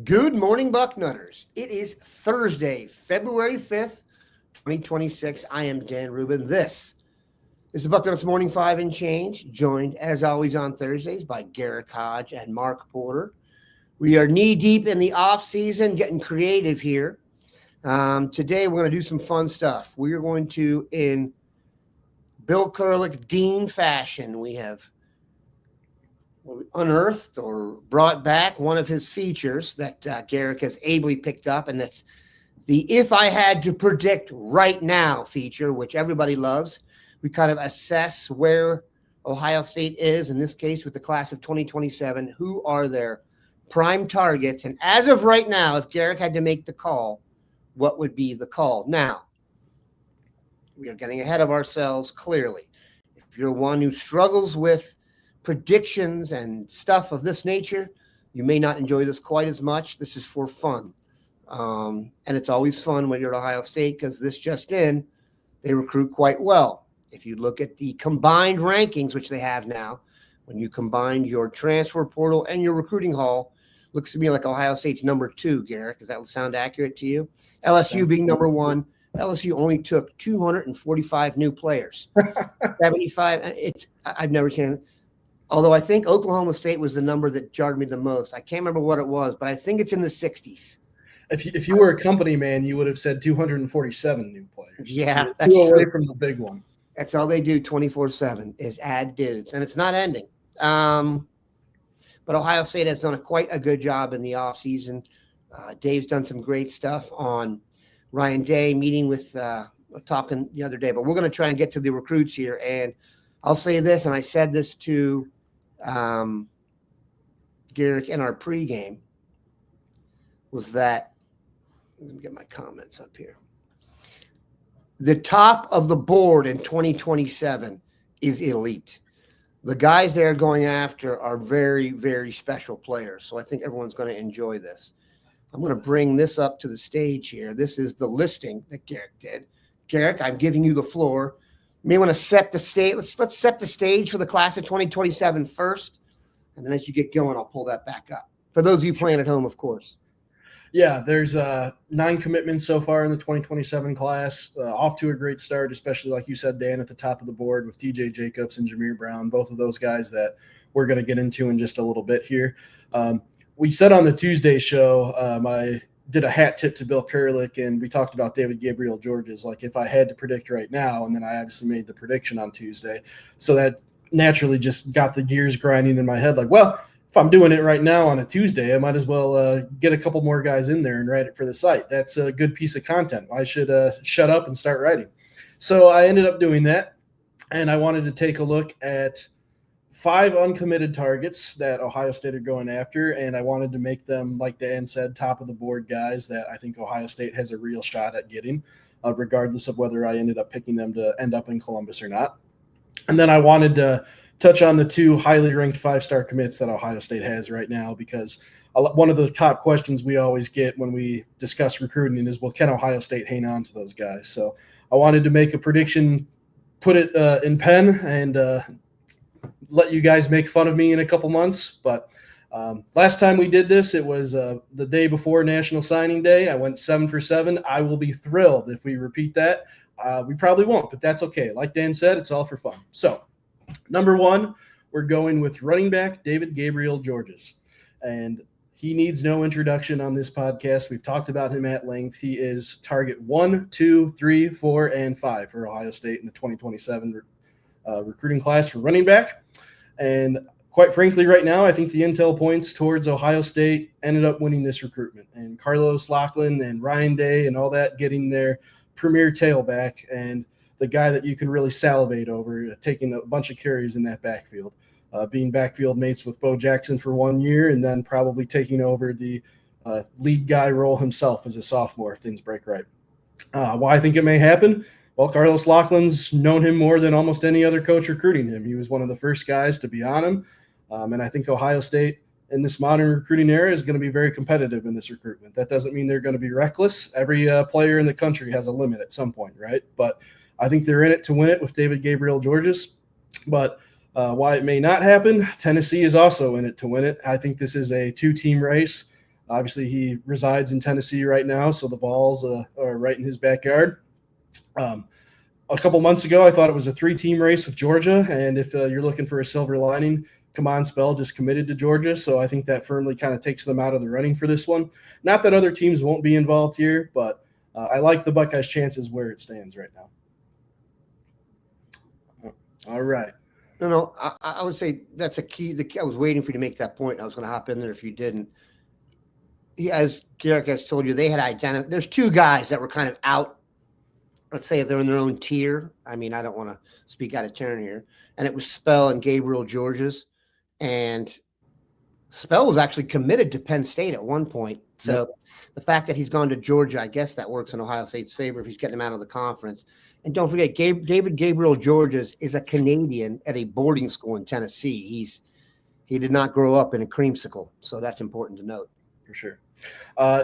Good morning, Bucknutters. It is Thursday, February 5th, 2026. I am Dan Rubin. This is the Bucknuts Morning 5 and Change, joined as always on Thursdays by Garrick, Hodge, and Mark Porter. We are knee-deep in the off-season, getting creative here. Today, we're going to do some fun stuff. We are going to, in Bill Kurelic Dean fashion, we have unearthed or brought back one of his features that Garrick has ably picked up, and that's the If I Had to Predict Right Now feature, which everybody loves. We kind of assess where Ohio State is, in this case with the class of 2027, who are their prime targets, and as of right now, if Garrick had to make the call, what would be the call? Now, we are getting ahead of ourselves clearly. If you're one who struggles with predictions and stuff of this nature, you may not enjoy this quite as much. This is for fun. And it's always fun when you're at Ohio State because this just in, they recruit quite well. If you look at the combined rankings, which they have now, when you combine your transfer portal and your recruiting haul, looks to me like Ohio State's number 2, Garrick. Does that sound accurate to you? LSU being number 1. LSU only took 245 new players. 75. I've never seen it. Although I think Oklahoma State was the number that jarred me the most. I can't remember what it was, but I think it's in the 60s. If you were a company man, you would have said 247 new players. Yeah, that's true. Away true. From the big one. That's all they do 24/7 is add dudes, and it's not ending. But Ohio State has done quite a good job in the offseason. Dave's done some great stuff on Ryan Day, meeting with talking the other day. But we're going to try and get to the recruits here, and I'll say this, and I said this to Garrick in our pregame, was that, let me get my comments up here. The top of the board in 2027 is elite. The guys they're going after are very, very special players. So I think everyone's going to enjoy this. I'm going to bring this up to the stage here. This is the listing that Garrick did. Garrick, I'm giving you the floor. You may want to set the stage. Let's set the stage for the class of 2027 first. And then as you get going, I'll pull that back up. For those of you playing at home, of course. Yeah, there's 9 commitments so far in the 2027 class. Off to a great start, especially like you said, Dan, at the top of the board with TJ Jacobs and Jamir Brown, both of those guys that we're going to get into in just a little bit here. We said on the Tuesday show, I did a hat tip to Bill Kurelic, and we talked about Gabriel George's, like if I had to predict right now, and then I obviously made the prediction on Tuesday. So that naturally just got the gears grinding in my head. Like, well, if I'm doing it right now on a Tuesday, I might as well get a couple more guys in there and write it for the site. That's a good piece of content. I should shut up and start writing. So I ended up doing that, and I wanted to take a look at 5 uncommitted targets that Ohio State are going after, and I wanted to make them, like Dan said, top of the board guys that I think Ohio State has a real shot at getting, regardless of whether I ended up picking them to end up in Columbus or not. And then I wanted to touch on the 2 highly ranked 5-star commits that Ohio State has right now, because one of the top questions we always get when we discuss recruiting is, well, can Ohio State hang on to those guys? So I wanted to make a prediction, put it in pen, and let you guys make fun of me in a couple months. But last time we did this, it was the day before National Signing Day. I went 7 for 7. I will be thrilled if we repeat that. We probably won't, but that's okay. Like Dan said, it's all for fun. So number 1, we're going with running back Gabriel Georges. And he needs no introduction on this podcast. We've talked about him at length. He is target 1, 2, 3, 4, and 5 for Ohio State in the 2027 recruiting class for running back. And quite frankly, right now, I think the intel points towards Ohio State ended up winning this recruitment. And Carlos Lachlan and Ryan Day and all that getting their premier tailback and the guy that you can really salivate over, taking a bunch of carries in that backfield, being backfield mates with Bo Jackson for 1 year and then probably taking over the lead guy role himself as a sophomore if things break right. Why I think it may happen? Well, Carlos Lachlan's known him more than almost any other coach recruiting him. He was one of the first guys to be on him. And I think Ohio State in this modern recruiting era is going to be very competitive in this recruitment. That doesn't mean they're going to be reckless. Every player in the country has a limit at some point, right? But I think they're in it to win it with Gabriel Georges. But why it may not happen, Tennessee is also in it to win it. I think this is a 2-team race. Obviously, he resides in Tennessee right now, so the Vols are right in his backyard. A couple months ago, I thought it was a 3-team race with Georgia, and if you're looking for a silver lining, Come On Spell just committed to Georgia, so I think that firmly kind of takes them out of the running for this one. Not that other teams won't be involved here, but I like the Buckeyes' chances where it stands right now. All right. No, I would say that's a key. I was waiting for you to make that point. I was going to hop in there if you didn't. As Garrick has told you, they had identified. There's 2 guys that were kind of out. Let's say they're in their own tier. I mean, I don't want to speak out of turn here. And it was Spell and Gabriel Georges. And Spell was actually committed to Penn State at one point. So the fact that he's gone to Georgia, I guess that works in Ohio State's favor if he's getting him out of the conference. And don't forget, David Gabriel Georges is a Canadian at a boarding school in Tennessee. He did not grow up in a creamsicle. So that's important to note. For sure.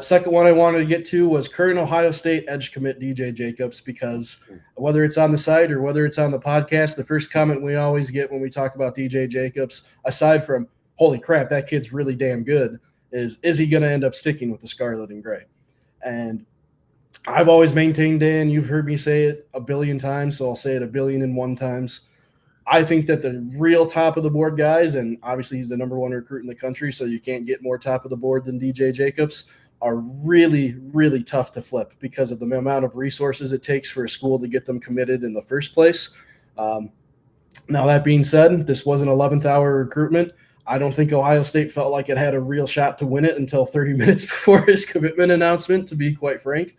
Second one I wanted to get to was current Ohio State edge commit DJ Jacobs, because whether it's on the site or whether it's on the podcast, the first comment we always get when we talk about DJ Jacobs, aside from, holy crap, that kid's really damn good, is he going to end up sticking with the Scarlet and Gray? And I've always maintained, Dan, you've heard me say it a billion times, so I'll say it 1,000,001 times. I think that the real top of the board guys, and obviously he's the number 1 recruit in the country, so you can't get more top of the board than DJ Jacobs, are really, really tough to flip because of the amount of resources it takes for a school to get them committed in the first place. Now, that being said, this was an 11th hour recruitment. I don't think Ohio State felt like it had a real shot to win it until 30 minutes before his commitment announcement, to be quite frank.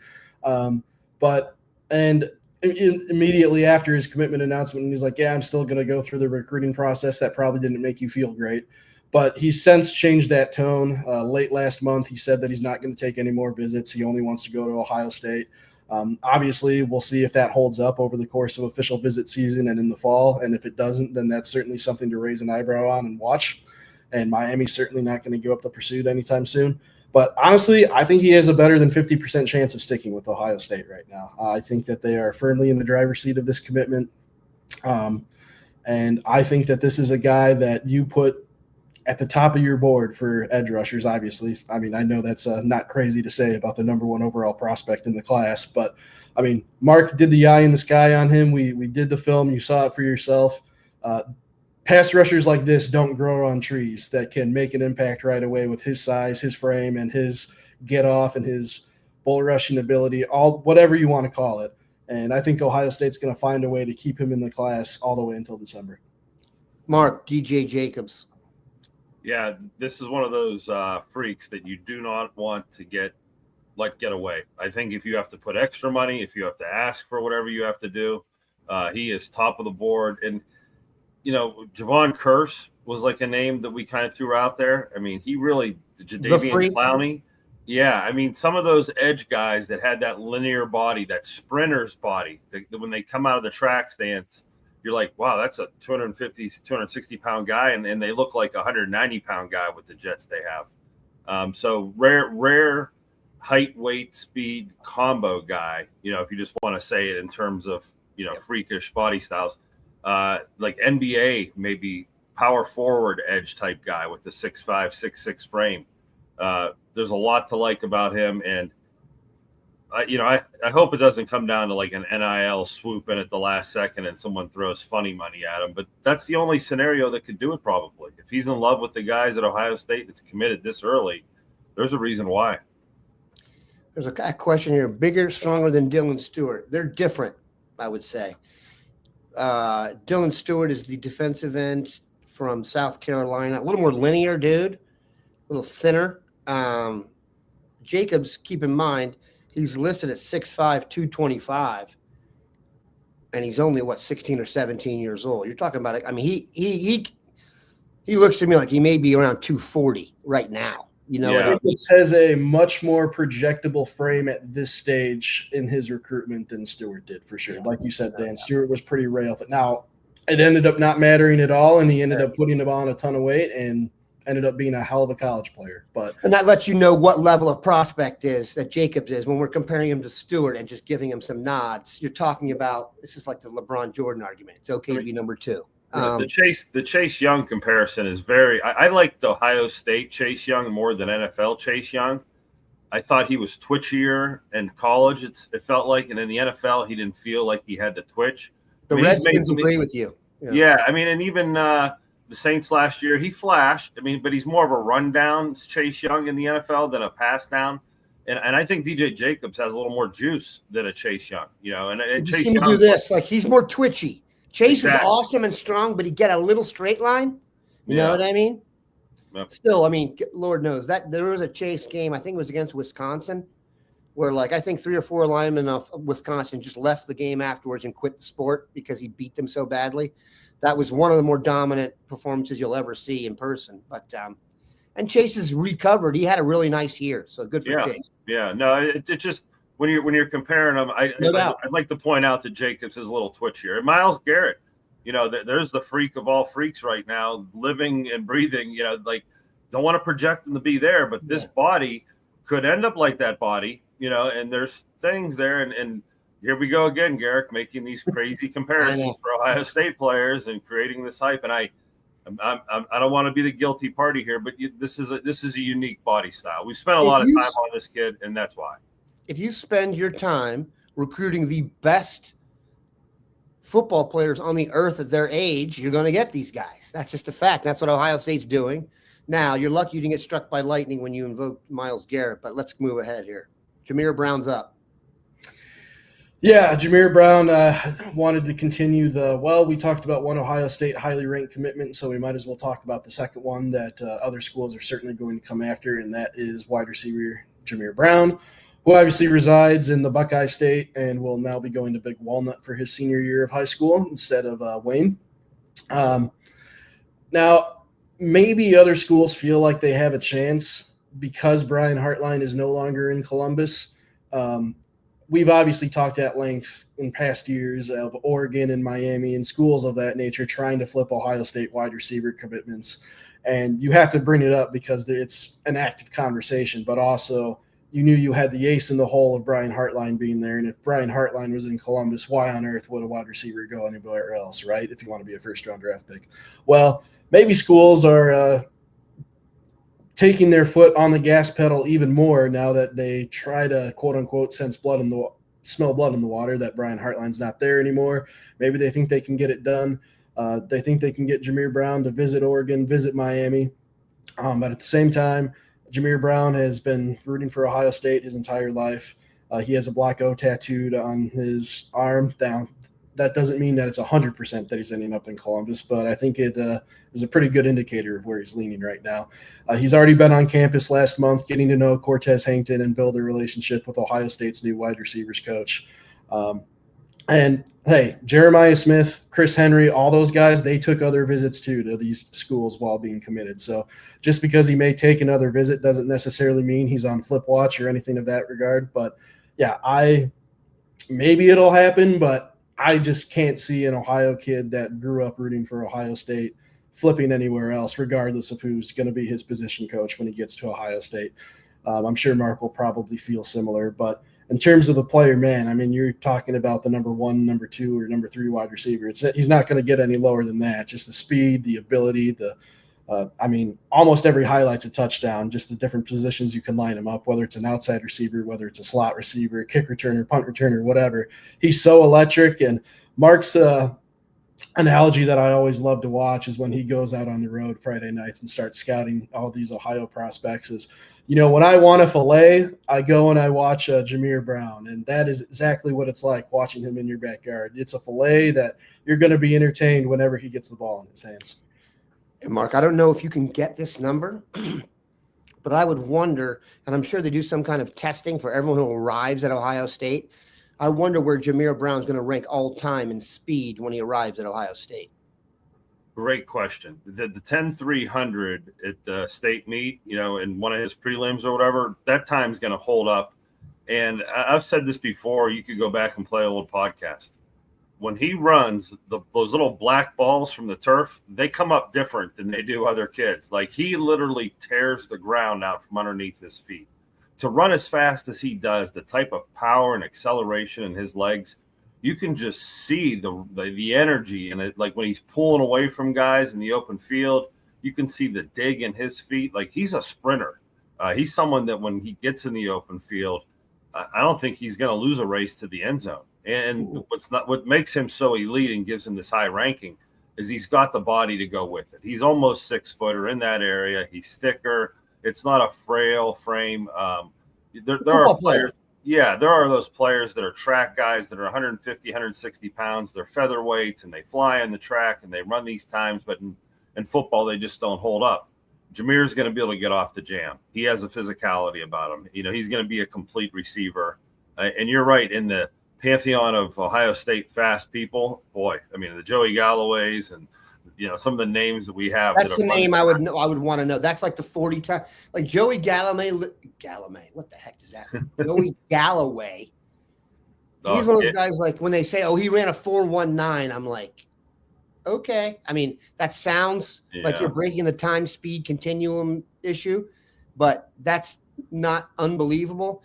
Immediately after his commitment announcement, he's like, yeah, I'm still going to go through the recruiting process. That probably didn't make you feel great. But he's since changed that tone. Late last month, he said that he's not going to take any more visits. He only wants to go to Ohio State. Obviously, we'll see if that holds up over the course of official visit season and in the fall. And if it doesn't, then that's certainly something to raise an eyebrow on and watch. And Miami's certainly not going to give up the pursuit anytime soon. But honestly, I think he has a better than 50% chance of sticking with Ohio State right now. I think that they are firmly in the driver's seat of this commitment. And I think that this is a guy that you put at the top of your board for edge rushers, obviously. I mean, I know that's not crazy to say about the number 1 overall prospect in the class. But, I mean, Mark did the eye in the sky on him. We did the film. You saw it for yourself. Pass rushers like this don't grow on trees that can make an impact right away with his size, his frame, and his get off and his bull rushing ability, whatever you want to call it. And I think Ohio State's going to find a way to keep him in the class all the way until December. Mark, DJ Jacobs. Yeah, this is one of those freaks that you do not want to get away. I think if you have to put extra money, if you have to ask for whatever you have to do, he is top of the board. And you know, Javon Curse was like a name that we kind of threw out there. I mean, he really, Jadeveon Clowney. Yeah, I mean, some of those edge guys that had that linear body, that sprinter's body, when they come out of the track stands, you're like, wow, that's a 250, 260-pound guy, and they look like a 190-pound guy with the jets they have. So rare height, weight, speed combo guy, you know, if you just want to say it in terms of, you know, freakish body styles. Like NBA, maybe power forward edge type guy with a 6'5", 6'6" frame. There's a lot to like about him. And, I hope it doesn't come down to like an NIL swoop in at the last second and someone throws funny money at him. But that's the only scenario that could do it probably. If he's in love with the guys at Ohio State that's committed this early, there's a reason why. There's a question here. Bigger, stronger than Dylan Stewart. They're different, I would say. Dylan Stewart is the defensive end from South Carolina. A little more linear, dude. A little thinner. Jacobs, keep in mind, he's listed at 6'5", 225. And he's only, 16 or 17 years old. You're talking about it. I mean, he looks to me like he may be around 240 right now. You know, Jacobs has a much more projectable frame at this stage in his recruitment than Stewart did, for sure. Like you said, Dan, Stewart was pretty rail. But now it ended up not mattering at all, and he ended up putting on a ton of weight and ended up being a hell of a college player. And that lets you know what level of prospect is that Jacobs is when we're comparing him to Stewart and just giving him some nods. You're talking about, this is like the LeBron Jordan argument. It's okay to be number 2. The Chase Young comparison is very. I liked Ohio State Chase Young more than NFL Chase Young. I thought he was twitchier in college. It felt like, and in the NFL, he didn't feel like he had to twitch. The Redskins agree with you. Yeah, I mean, and even the Saints last year, he flashed. I mean, but he's more of a rundown Chase Young in the NFL than a pass down. And I think DJ Jacobs has a little more juice than a Chase Young, And Chase Young do this like he's more twitchy. Chase exactly. was awesome and strong, but he get a little straight line. You know what I mean? Yep. Still, I mean, Lord knows that there was a Chase game. I think it was against Wisconsin, where I think 3 or 4 linemen of Wisconsin just left the game afterwards and quit the sport because he beat them so badly. That was one of the more dominant performances you'll ever see in person. But and Chase has recovered. He had a really nice year, so good for Chase. Yeah, no, it just when you're comparing them, I'd like to point out that Jacobs is a little twitchier. And Myles Garrett, there's the freak of all freaks right now, living and breathing. Don't want to project him to be there, but this body could end up like that body. And there's things there, and here we go again, Garrick, making these crazy comparisons for Ohio State players and creating this hype. And I don't want to be the guilty party here, but this is a unique body style. We spent a lot of time on this kid, and that's why. If you spend your time recruiting the best football players on the earth at their age, you're going to get these guys. That's just a fact. That's what Ohio State's doing. Now, you're lucky you didn't get struck by lightning when you invoked Myles Garrett, but let's move ahead here. Jamir Brown's up. Yeah, Jamir Brown wanted to continue we talked about one Ohio State highly ranked commitment, so we might as well talk about the second one that other schools are certainly going to come after, and that is wide receiver Jamir Brown, who obviously resides in the Buckeye State and will now be going to Big Walnut for his senior year of high school instead of Wayne. Now, maybe other schools feel like they have a chance because Bryan Hartline is no longer in Columbus. We've obviously talked at length in past years of Oregon and Miami and schools of that nature trying to flip Ohio State wide receiver commitments. And you have to bring it up because it's an active conversation, but also you knew you had the ace in the hole of Bryan Hartline being there. And if Bryan Hartline was in Columbus, why on earth would a wide receiver go anywhere else, right? If you want to be a first-round draft pick. Well, maybe schools are taking their foot on the gas pedal even more now that they try to, quote-unquote, smell blood in the water, that Bryan Hartline's not there anymore. Maybe they think they can get it done. They think they can get Jamir Brown to visit Oregon, visit Miami. But at the same time, Jamir Brown has been rooting for Ohio State his entire life. He has a black O tattooed on his arm down. That doesn't mean that it's 100% that he's ending up in Columbus, but I think it is a pretty good indicator of where he's leaning right now. He's already been on campus last month, getting to know Cortez Hankton and build a relationship with Ohio State's new wide receivers coach. And, hey, Jeremiah Smith, Chris Henry, all those guys, they took other visits, too, to these schools while being committed. So just because he may take another visit doesn't necessarily mean he's on flip watch or anything of that regard. But, yeah, maybe it'll happen, but I just can't see an Ohio kid that grew up rooting for Ohio State flipping anywhere else, regardless of who's going to be his position coach when he gets to Ohio State. I'm sure Mark will probably feel similar. But in terms of the player, man, I mean, you're talking about the number 1, number 2, or number 3 wide receiver. He's not going to get any lower than that. Just the speed, the ability, almost every highlight's a touchdown, just the different positions you can line him up, whether it's an outside receiver, whether it's a slot receiver, kick returner, punt returner, whatever. He's so electric. And Mark's analogy that I always love to watch is when he goes out on the road Friday nights and starts scouting all these Ohio prospects is, when I want a filet, I go and I watch Jamir Brown. And that is exactly what it's like watching him in your backyard. It's a filet that you're going to be entertained whenever he gets the ball in his hands. And Mark, I don't know if you can get this number, but I would wonder, and I'm sure they do some kind of testing for everyone who arrives at Ohio State. I wonder where Jamir Brown's going to rank all time in speed when he arrives at Ohio State. Great question. The 10-300 at the state meet, in one of his prelims or whatever, that time's going to hold up. And I've said this before. You could go back and play an old podcast. When he runs, those little black balls from the turf, they come up different than they do other kids. Like, he literally tears the ground out from underneath his feet. To run as fast as he does, the type of power and acceleration in his legs, you can just see the energy and it, like when he's pulling away from guys in the open field, you can see the dig in his feet. Like he's a sprinter. He's someone that when he gets in the open field, I don't think he's going to lose a race to the end zone. And what makes him so elite and gives him this high ranking is he's got the body to go with it. He's almost 6-footer in that area. He's thicker. It's not a frail frame. There are players. Yeah, there are those players that are track guys that are 150, 160 pounds. They're featherweights and they fly on the track and they run these times, but in football, they just don't hold up. Jamir's going to be able to get off the jam. He has a physicality about him. He's going to be a complete receiver. And you're right, in the pantheon of Ohio State fast people, boy, I mean, the Joey Galloways and, some of the names that we have. That's the name I would want to know. That's like the 40 time, like Joey Galloway. What the heck does that mean? Joey Galloway. He's one of those guys, like when they say, oh, he ran a 4.19, I'm like, okay. I mean, that sounds like you're breaking the time speed continuum issue, but that's not unbelievable.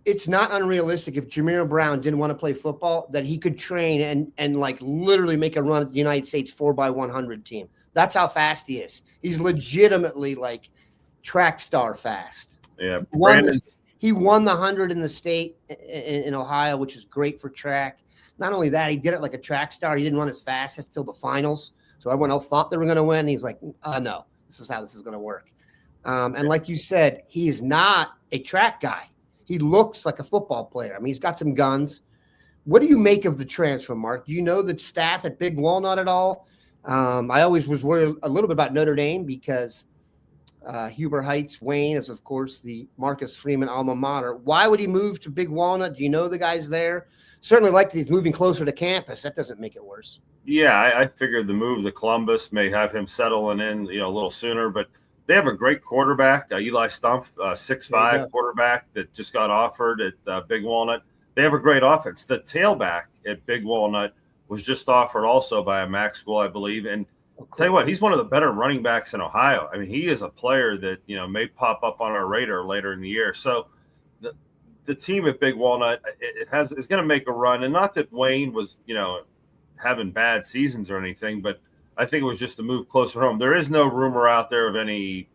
It's not unrealistic if Jamir Brown didn't want to play football that he could train and like literally make a run at the United States 4x100 team. That's how fast he is. He's legitimately like track star fast. Yeah. He won the 100 in the state in Ohio, which is great for track. Not only that, he did it like a track star. He didn't run as fast until the finals. So everyone else thought they were going to win. He's like, no, this is how this is going to work. And like you said, he is not a track guy. He looks like a football player. I mean, he's got some guns. What do you make of the transfer, Mark? Do you know the staff at Big Walnut at all? I always was worried a little bit about Notre Dame because Huber Heights, Wayne is, of course, the Marcus Freeman alma mater. Why would he move to Big Walnut? Do you know the guys there? Certainly like that he's moving closer to campus. That doesn't make it worse. Yeah, I figured the move to Columbus may have him settling in, a little sooner, but they have a great quarterback, Eli Stumpf, 6'5" quarterback that just got offered at Big Walnut. They have a great offense. The tailback at Big Walnut was just offered also by a MAC school, I believe. And tell you what, he's one of the better running backs in Ohio. I mean, he is a player that, may pop up on our radar later in the year. So the team at Big Walnut is going to make a run. And not that Wayne was, having bad seasons or anything, but I think it was just to move closer home. There is no rumor out there of any,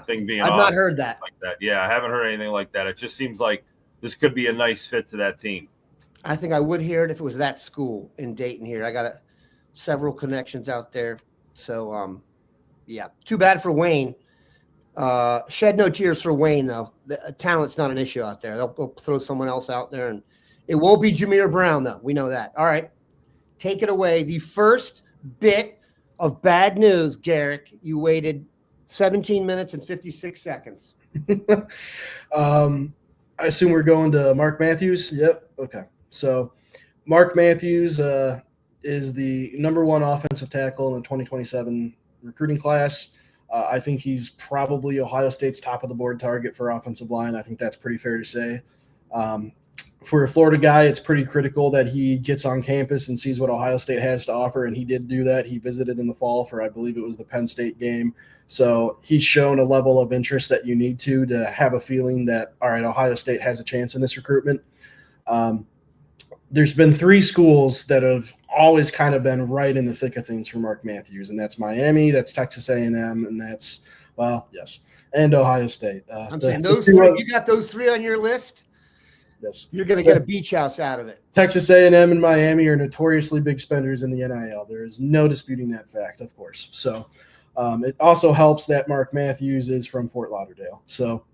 thing being. I've not heard that. Like that. Yeah, I haven't heard anything like that. It just seems like this could be a nice fit to that team. I think I would hear it if it was that school in Dayton here. I got several connections out there. So, yeah, too bad for Wayne. Shed no tears for Wayne, though. The talent's not an issue out there. They'll throw someone else out there, and it won't be Jamir Brown, though. We know that. All right, take it away. The first bit of bad news, Garrick. You waited 17 minutes and 56 seconds. I assume we're going to Mark Matthews. Yep. Okay. So Mark Matthews is the number one offensive tackle in the 2027 recruiting class. I think he's probably Ohio State's top of the board target for offensive line. I think that's pretty fair to say. For a Florida guy, it's pretty critical that he gets on campus and sees what Ohio State has to offer, and he did do that. He visited in the fall for, I believe it was the Penn State game. So he's shown a level of interest that you need to have a feeling that, all right, Ohio State has a chance in this recruitment. There's been three schools that have always kind of been right in the thick of things for Mark Matthews, and that's Miami, that's Texas A&M, and that's, and Ohio State. I'm saying those three, you got those three on your list? Yes. You're going to get a beach house out of it. Texas A&M and Miami are notoriously big spenders in the NIL. There is no disputing that fact, of course. So it also helps that Mark Matthews is from Fort Lauderdale. So,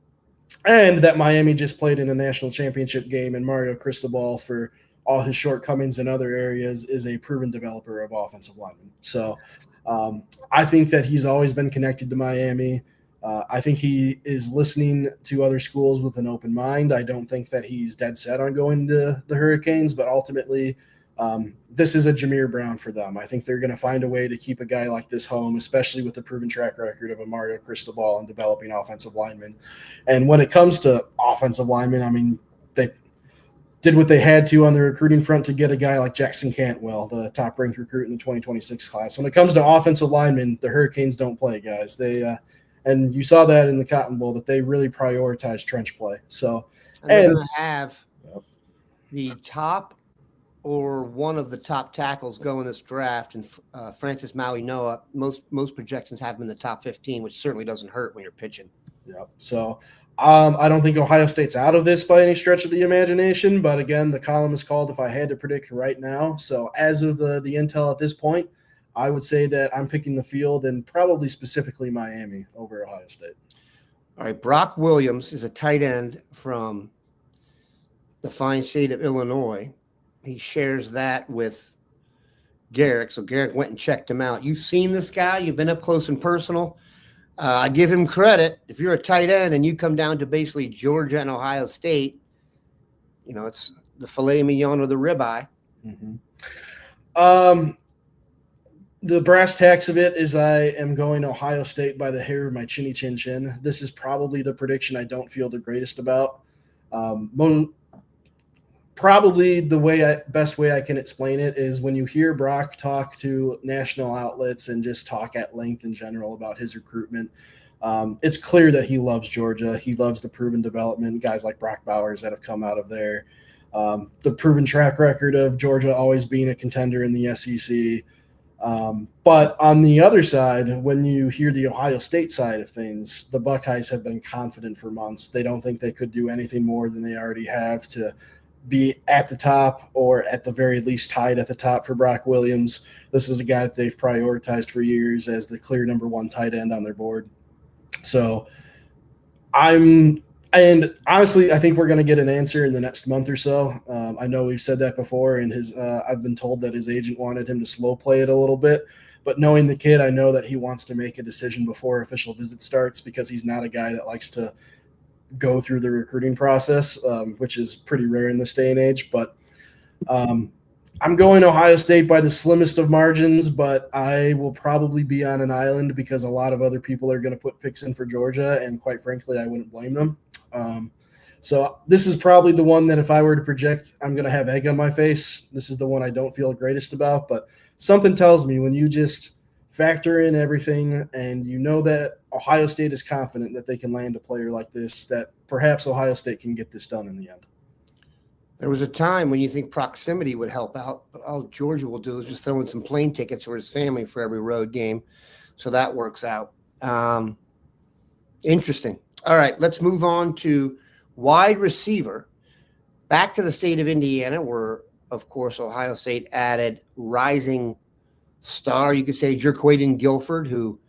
and that Miami just played in a national championship game, and Mario Cristobal, for all his shortcomings in other areas, is a proven developer of offensive linemen. So I think that he's always been connected to Miami. I think he is listening to other schools with an open mind. I don't think that he's dead set on going to the Hurricanes, but ultimately this is a Jamir Brown for them. I think they're going to find a way to keep a guy like this home, especially with the proven track record of a Mario Cristobal and developing offensive linemen. And when it comes to offensive linemen, I mean, they did what they had to on the recruiting front to get a guy like Jackson Cantwell, the top-ranked recruit in the 2026 class. When it comes to offensive linemen, the Hurricanes don't play, guys. And you saw that in the Cotton Bowl, that they really prioritize trench play. So, and they're going to have the top or one of the top tackles go in this draft, and Francis Maui Noah, most projections have him in the top 15, which certainly doesn't hurt when you're pitching. Yeah. So I don't think Ohio State's out of this by any stretch of the imagination. But again, the column is called "If I Had to Predict Right Now." So as of the intel at this point, I would say that I'm picking the field and probably specifically Miami over Ohio State. All right, Brock Williams is a tight end from the fine state of Illinois. He shares that with Garrick. So Garrick went and checked him out. You've seen this guy. You've been up close and personal. I give him credit. If you're a tight end and you come down to basically Georgia and Ohio State, it's the filet mignon or the ribeye. Mm-hmm. The brass tacks of it is I am going Ohio State by the hair of my chinny chin chin. This is probably the prediction I don't feel the greatest about. Probably the best way I can explain it is when you hear Brock talk to national outlets and just talk at length in general about his recruitment, it's clear that he loves Georgia. He loves the proven development, guys like Brock Bowers that have come out of there. The proven track record of Georgia always being a contender in the SEC. But on the other side, when you hear the Ohio State side of things, the Buckeyes have been confident for months. They don't think they could do anything more than they already have to be at the top or at the very least tied at the top for Brock Williams. This is a guy that they've prioritized for years as the clear number one tight end on their board. So honestly, I think we're going to get an answer in the next month or so. I know we've said that before, and I've been told that his agent wanted him to slow play it a little bit. But knowing the kid, I know that he wants to make a decision before official visit starts because he's not a guy that likes to go through the recruiting process, which is pretty rare in this day and age. But I'm going Ohio State by the slimmest of margins, but I will probably be on an island because a lot of other people are going to put picks in for Georgia, and quite frankly, I wouldn't blame them. So this is probably the one that if I were to project, I'm going to have egg on my face. This is the one I don't feel greatest about, but something tells me when you just factor in everything and you know that Ohio State is confident that they can land a player like this, that perhaps Ohio State can get this done in the end. There was a time when you think proximity would help out, but all Georgia will do is just throw in some plane tickets for his family for every road game. So that works out. Interesting. All right, let's move on to wide receiver. Back to the state of Indiana, where, of course, Ohio State added rising star, you could say, Jerquaden Guilford, who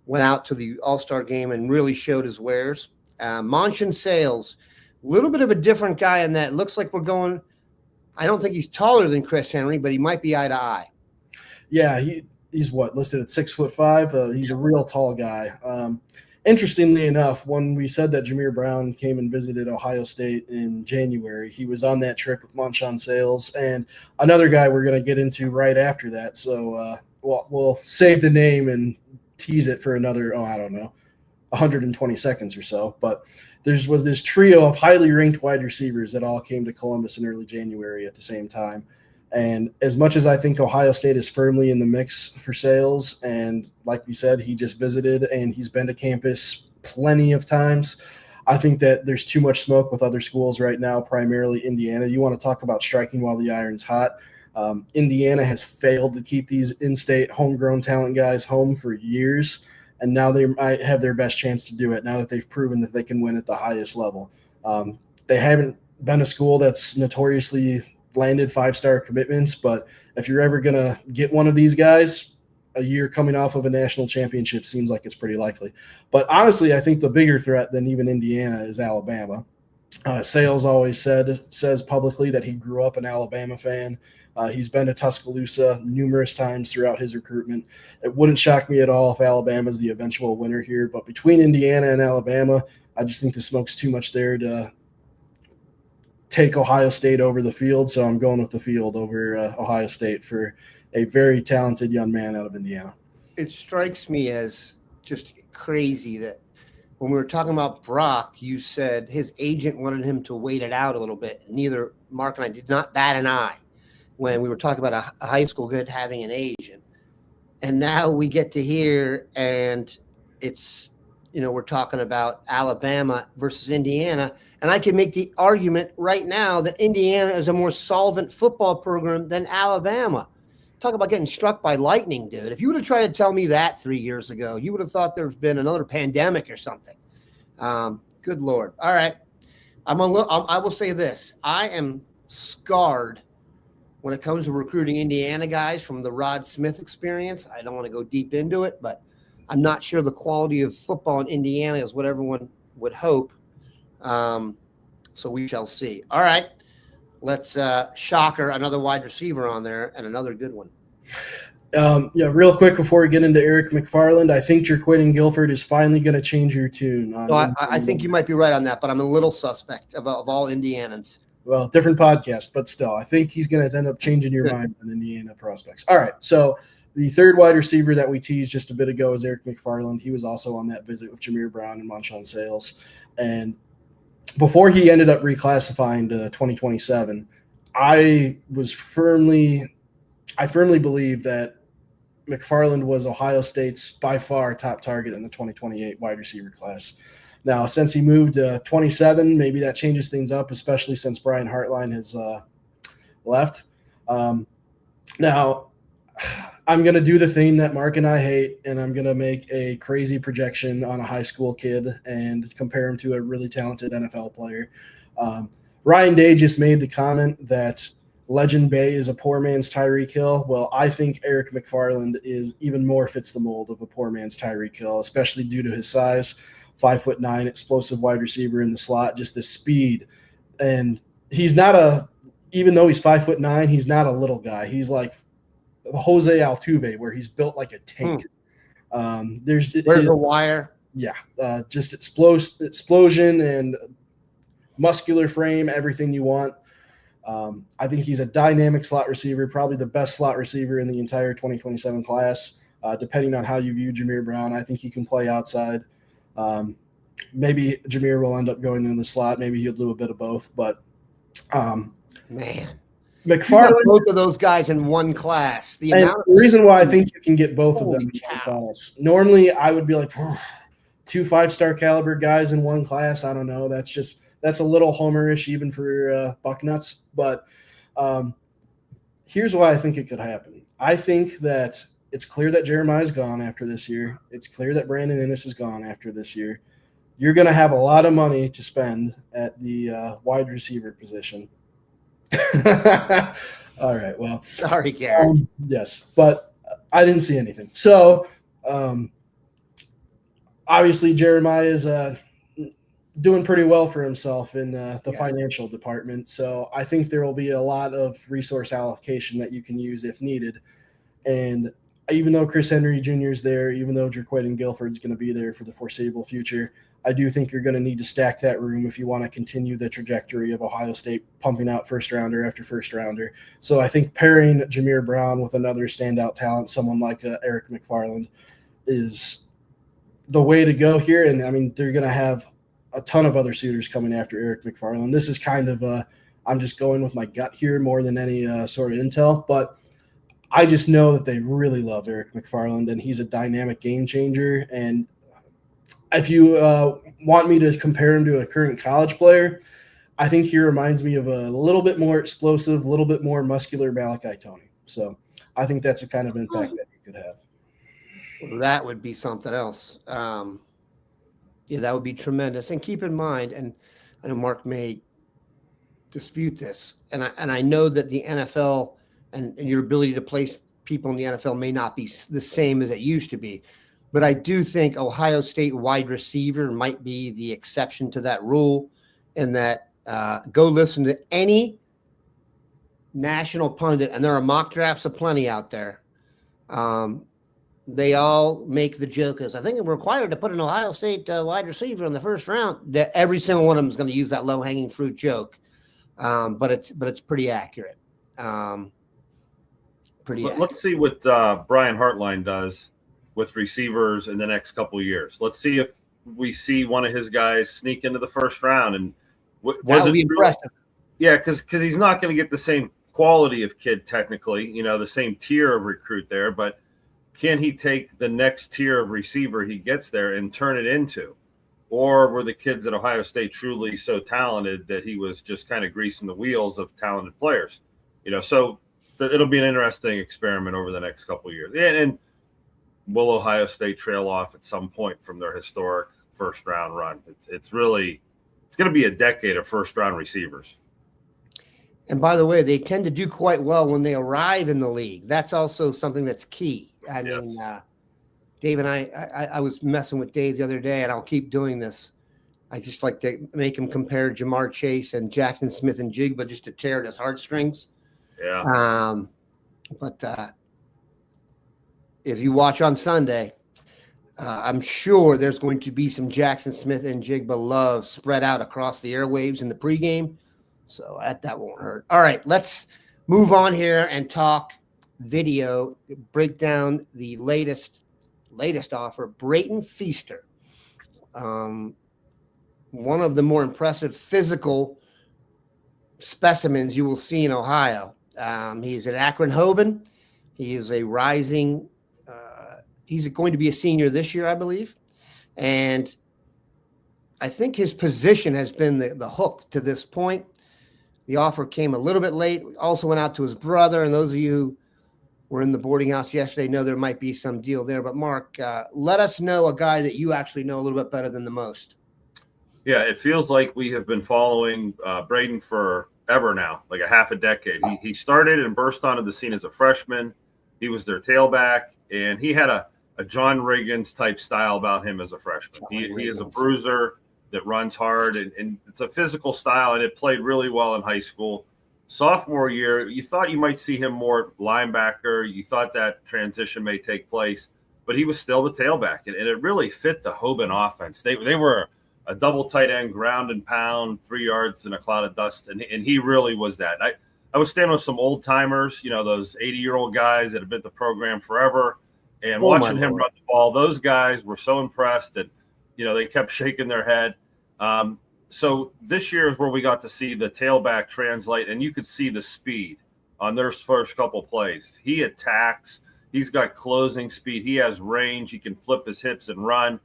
went out to the All-Star game and really showed his wares. Monshun Sales, a little bit of a different guy in that. Looks like we're going – I don't think he's taller than Chris Henry, but he might be eye to eye. Yeah, he's listed at 6'5". He's a real tall guy. Interestingly enough, when we said that Jamir Brown came and visited Ohio State in January, he was on that trip with Monshun Sales and another guy we're going to get into right after that. So we'll save the name and tease it for another, 120 seconds or so. But there was this trio of highly ranked wide receivers that all came to Columbus in early January at the same time. And as much as I think Ohio State is firmly in the mix for Sales, and like we said, he just visited and he's been to campus plenty of times, I think that there's too much smoke with other schools right now, primarily Indiana. You want to talk about striking while the iron's hot. Indiana has failed to keep these in-state homegrown talent guys home for years, and now they might have their best chance to do it now that they've proven that they can win at the highest level. They haven't been a school that's notoriously landed 5-star commitments, but if you're ever going to get one of these guys, a year coming off of a national championship seems like it's pretty likely. But honestly, I think the bigger threat than even Indiana is Alabama. Sales always says publicly that he grew up an Alabama fan. He's been to Tuscaloosa numerous times throughout his recruitment. It wouldn't shock me at all if Alabama's the eventual winner here, but between Indiana and Alabama, I just think the smoke's too much there to take Ohio State over the field, so I'm going with the field over Ohio State for a very talented young man out of Indiana. It strikes me as just crazy that when we were talking about Brock, you said his agent wanted him to wait it out a little bit. Neither Mark and I did not bat an eye when we were talking about a high school kid having an agent. And now we get to hear, and it's, we're talking about Alabama versus Indiana. And I can make the argument right now that Indiana is a more solvent football program than Alabama. Talk about getting struck by lightning, dude. If you would have tried to tell me that 3 years ago, you would have thought there's been another pandemic or something. Good Lord. All right. I will say this. I am scarred when it comes to recruiting Indiana guys from the Rod Smith experience. I don't want to go deep into it, but I'm not sure the quality of football in Indiana is what everyone would hope. So we shall see. All right. Let's shocker, another wide receiver on there and another good one. Real quick before we get into Eric McFarland, I think Jaquaden Guilford is finally going to change your tune. I think you might be right on that, but I'm a little suspect of all Indianans. Well, different podcast, but still, I think he's going to end up changing your mind on Indiana prospects. All right, so the third wide receiver that we teased just a bit ago is Eric McFarland. He was also on that visit with Jamir Brown and Monshun Sales. And before he ended up reclassifying to 2027, I firmly believe that McFarland was Ohio State's by far top target in the 2028 wide receiver class. Now, since he moved to 27, maybe that changes things up, especially since Bryan Hartline has left. Now, I'm going to do the thing that Mark and I hate, and I'm going to make a crazy projection on a high school kid and compare him to a really talented NFL player. Ryan Day just made the comment that Legend Bay is a poor man's Tyreek Hill. Well, I think Eric McFarland is even more fits the mold of a poor man's Tyreek Hill, especially due to his size, 5'9", explosive wide receiver in the slot, just the speed. And he's not even though he's 5'9", he's not a little guy. He's like Jose Altuve, where he's built like a tank. Where's the wire? Yeah, just explosion and muscular frame, everything you want. I think he's a dynamic slot receiver, probably the best slot receiver in the entire 2027 class. Depending on how you view Jamir Brown, I think he can play outside. Maybe Jamir will end up going in the slot. Maybe he'll do a bit of both. But man, McFarland, both of those guys in one class. The reason why I think you can get both of them in one class. Normally, I would be like 2 5-star caliber guys in one class. I don't know. That's a little homerish even for Bucknuts. But here's why I think it could happen. I think that it's clear that Jeremiah's gone after this year. It's clear that Brandon Innes is gone after this year. You're going to have a lot of money to spend at the wide receiver position. All right. Well, sorry, Garrick. Yes, but I didn't see anything. So obviously Jeremiah is doing pretty well for himself in the financial department. So I think there will be a lot of resource allocation that you can use if needed. And even though Chris Henry Jr. is there, even though Jaquaden Guilford's going to be there for the foreseeable future, I do think you're going to need to stack that room if you want to continue the trajectory of Ohio State pumping out first-rounder after first-rounder. So I think pairing Jamir Brown with another standout talent, someone like Eric McFarland, is the way to go here. And, I mean, they're going to have a ton of other suitors coming after Eric McFarland. This is kind of I'm just going with my gut here more than any sort of intel. But I just know that they really love Eric McFarland, and he's a dynamic game changer. And if you want me to compare him to a current college player, I think he reminds me of a little bit more explosive, a little bit more muscular Malachi Tony. So I think that's the kind of impact that he could have. That would be something else. Yeah, that would be tremendous. And keep in mind, and I know Mark may dispute this, and I know that the NFL and your ability to place people in the NFL may not be the same as it used to be. But I do think Ohio State wide receiver might be the exception to that rule, in that go listen to any national pundit, and there are mock drafts aplenty out there. They all make the joke as, I think we're required to put an Ohio State wide receiver in the first round. That every single one of them is going to use that low hanging fruit joke, but it's pretty accurate. Let's see what Bryan Hartline does with receivers in the next couple of years. Let's see if we see one of his guys sneak into the first round. And that would be impressive. Yeah, because he's not going to get the same quality of kid technically, the same tier of recruit there. But can he take the next tier of receiver he gets there and turn it into? Or were the kids at Ohio State truly so talented that he was just kind of greasing the wheels of talented players? So it'll be an interesting experiment over the next couple of years. And will Ohio State trail off at some point from their historic first-round run? It's going to be a decade of first-round receivers. And by the way, they tend to do quite well when they arrive in the league. That's also something that's key. I mean, Dave and I was messing with Dave the other day, and I'll keep doing this. I just like to make him compare Jamar Chase and Jackson Smith and Jigba just to tear at his heartstrings. Yeah. But if you watch on Sunday, I'm sure there's going to be some Jackson Smith and Jigba love spread out across the airwaves in the pregame. So that won't hurt. All right, let's move on here and talk video, break down the latest offer, Brayton Feister. One of the more impressive physical specimens you will see in Ohio. He's at Akron Hoban. He is a rising he's going to be a senior this year, I believe. And I think his position has been the hook to this point. The offer came a little bit late. Also went out to his brother. And those of you who were in the boarding house yesterday know there might be some deal there. But, Mark, let us know a guy that you actually know a little bit better than the most. Yeah, it feels like we have been following Brayton forever now, like a half a decade. He started and burst onto the scene as a freshman. He was their tailback, and he had a John Riggins type style about him as a freshman. He is a bruiser that runs hard, and it's a physical style, and it played really well in high school. Sophomore year, you thought you might see him more linebacker. You thought that transition may take place, but he was still the tailback, and it really fit the Hoban offense. They were a double tight end, ground and pound, 3 yards in a cloud of dust, and he really was that. I was standing with some old timers, those 80-year-old guys that have been at the program forever, and watching him run the ball. Those guys were so impressed that they kept shaking their head. So this year is where we got to see the tailback translate, and you could see the speed on their first couple plays. He attacks. He's got closing speed. He has range. He can flip his hips and run.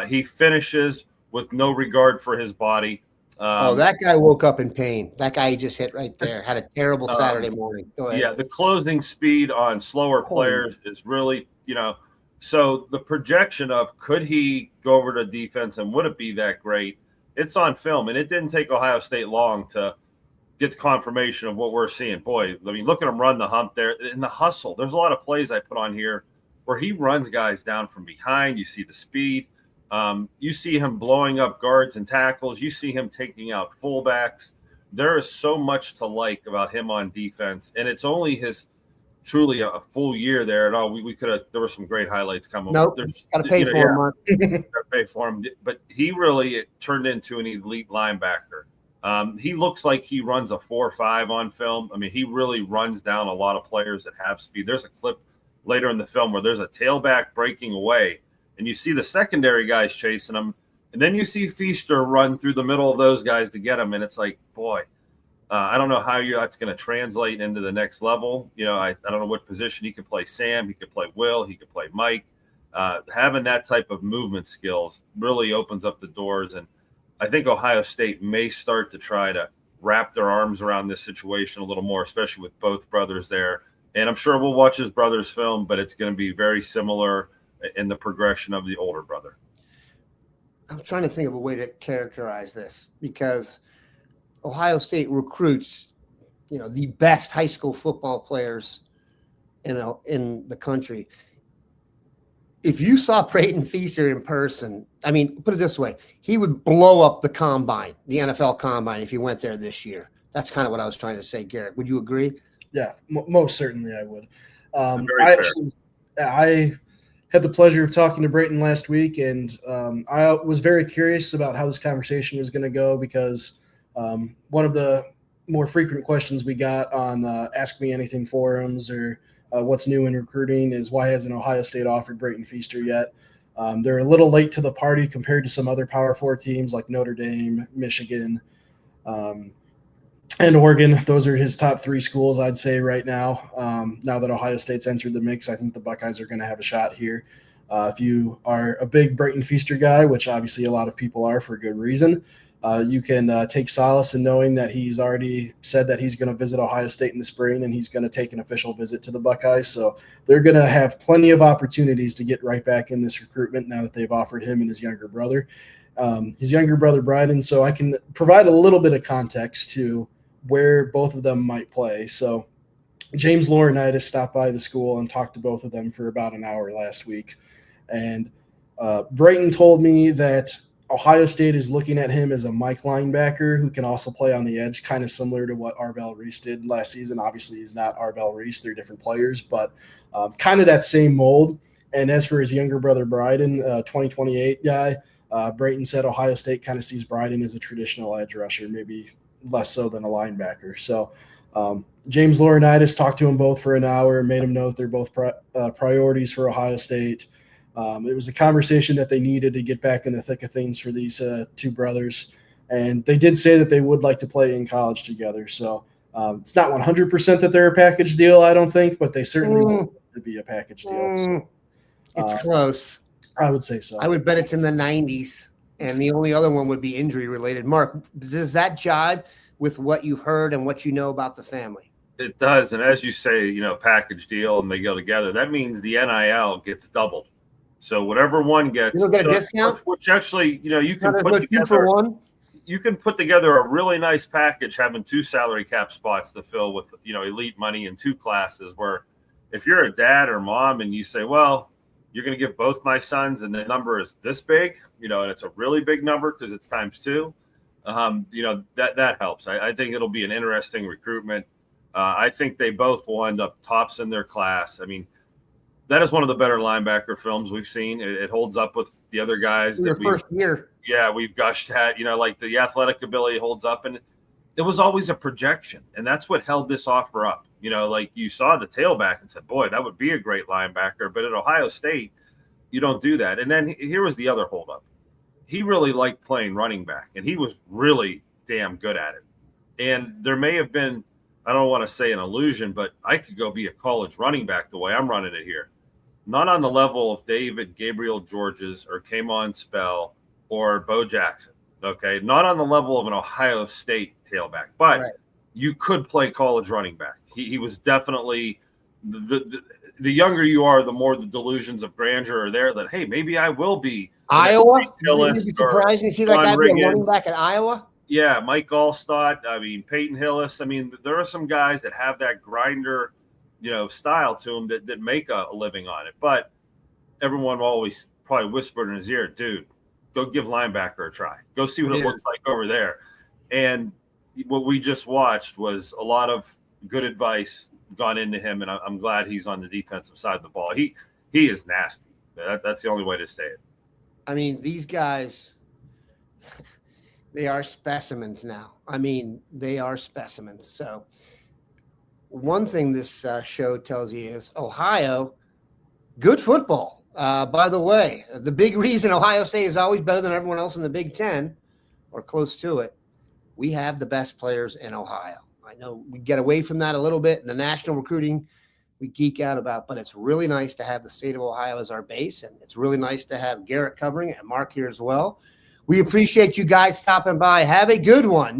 He finishes with no regard for his body. That guy woke up in pain. That guy he just hit right there had a terrible Saturday morning. Go ahead. Yeah, the closing speed on slower players is really, so the projection of could he go over to defense and would it be that great? It's on film, and it didn't take Ohio State long to get the confirmation of what we're seeing. Boy, I mean, look at him run the hump there in the hustle. There's a lot of plays I put on here where he runs guys down from behind. You see the speed. You see him blowing up guards and tackles. You see him taking out fullbacks. There is so much to like about him on defense, and it's only his truly a full year there. And we could have. There were some great highlights coming. Nope, got to pay for him, Mark. Got to pay for him, but he really turned into an elite linebacker. He looks like he runs a 4.5 on film. I mean, he really runs down a lot of players that have speed. There's a clip later in the film where there's a tailback breaking away, and you see the secondary guys chasing him, and then you see Feister run through the middle of those guys to get him, and it's like, boy, I don't know how that's going to translate into the next level. I don't know what position he could play. Sam, he could play Will, he could play Mike. Having that type of movement skills really opens up the doors, and I think Ohio State may start to try to wrap their arms around this situation a little more, especially with both brothers there. And I'm sure we'll watch his brother's film, but it's going to be very similar in the progression of the older brother. I'm trying to think of a way to characterize this because Ohio State recruits, the best high school football players, in the country. If you saw Brayton Feister in person, I mean, put it this way, he would blow up the combine, the NFL combine, if he went there this year. That's kind of what I was trying to say, Garrick. Would you agree? Yeah, most certainly I would. I I had the pleasure of talking to Brayton last week, and I was very curious about how this conversation was going to go because one of the more frequent questions we got on Ask Me Anything forums or what's new in recruiting is why hasn't Ohio State offered Brayton Feister yet? They're a little late to the party compared to some other Power 4 teams like Notre Dame, Michigan. and Oregon. Those are his top 3 schools, I'd say, right now. Now that Ohio State's entered the mix, I think the Buckeyes are going to have a shot here. If you are a big Brayton Feister guy, which obviously a lot of people are for good reason, you can take solace in knowing that he's already said that he's going to visit Ohio State in the spring, and he's going to take an official visit to the Buckeyes. So they're going to have plenty of opportunities to get right back in this recruitment now that they've offered him and his younger brother. Bryen. So I can provide a little bit of context to where both of them might play. So James Laurinaitis stopped by the school and talked to both of them for about an hour last week. And Brayton told me that Ohio State is looking at him as a Mike linebacker who can also play on the edge, kind of similar to what Arvell Reese did last season. Obviously, he's not Arvell Reese. They're different players, but kind of that same mold. And as for his younger brother, Brayton, 2028 guy, Brayton said Ohio State kind of sees Brayton as a traditional edge rusher, maybe less so than a linebacker. So James Laurinaitis talked to them both for an hour, made them know that they're both priorities for Ohio State. It was a conversation that they needed to get back in the thick of things for these 2 brothers. And they did say that they would like to play in college together. So it's not 100% that they're a package deal, I don't think, but they certainly want to be a package deal. So, it's close. I would say so. I would bet it's in the 90s, and the only other one would be injury related. Mark, does that jibe with what you've heard and what you know about the family? It does. And as you say, package deal and they go together, that means the NIL gets doubled. So whatever one gets, you'll get a discount, which actually, you can put together 2 for 1. You can put together a really nice package having 2 salary cap spots to fill with, elite money in 2 classes, where if you're a dad or mom and you say, well, you're going to give both my sons and the number is this big, and it's a really big number because it's times 2, that helps. I think it'll be an interesting recruitment. I think they both will end up tops in their class. I mean, that is one of the better linebacker films we've seen. It holds up with the other guys. Their first year. Yeah, we've gushed at, like the athletic ability holds up. And it was always a projection. And that's what held this offer up. Like you saw the tailback and said, boy, that would be a great linebacker. But at Ohio State, you don't do that. And then here was the other holdup. He really liked playing running back, and he was really damn good at it. And there may have been, I don't want to say an illusion, but I could go be a college running back the way I'm running it here. Not on the level of David Gabriel Georges or Kamon Spell or Bo Jackson, okay? Not on the level of an Ohio State tailback, but you could play college running back. He was definitely the younger you are, the more the delusions of grandeur are there that, hey, maybe I will be Iowa. You'd be surprised to see that guy be a running back at Iowa. Yeah, Mike Allstott. I mean, Peyton Hillis. I mean, there are some guys that have that grinder, style to them that make a living on it. But everyone always probably whispered in his ear, dude, go give linebacker a try. Go see what it looks like over there. And what we just watched was a lot of good advice gone into him, and I'm glad he's on the defensive side of the ball. He is nasty. That's the only way to say it. I mean, these guys, they are specimens now. I mean, they are specimens. So one thing this show tells you is Ohio, good football. By the way, the big reason Ohio State is always better than everyone else in the Big Ten or close to it, we have the best players in Ohio. I know we get away from that a little bit in the national recruiting we geek out about, but it's really nice to have the state of Ohio as our base, and it's really nice to have Garrick covering it and Mark here as well. We appreciate you guys stopping by. Have a good one.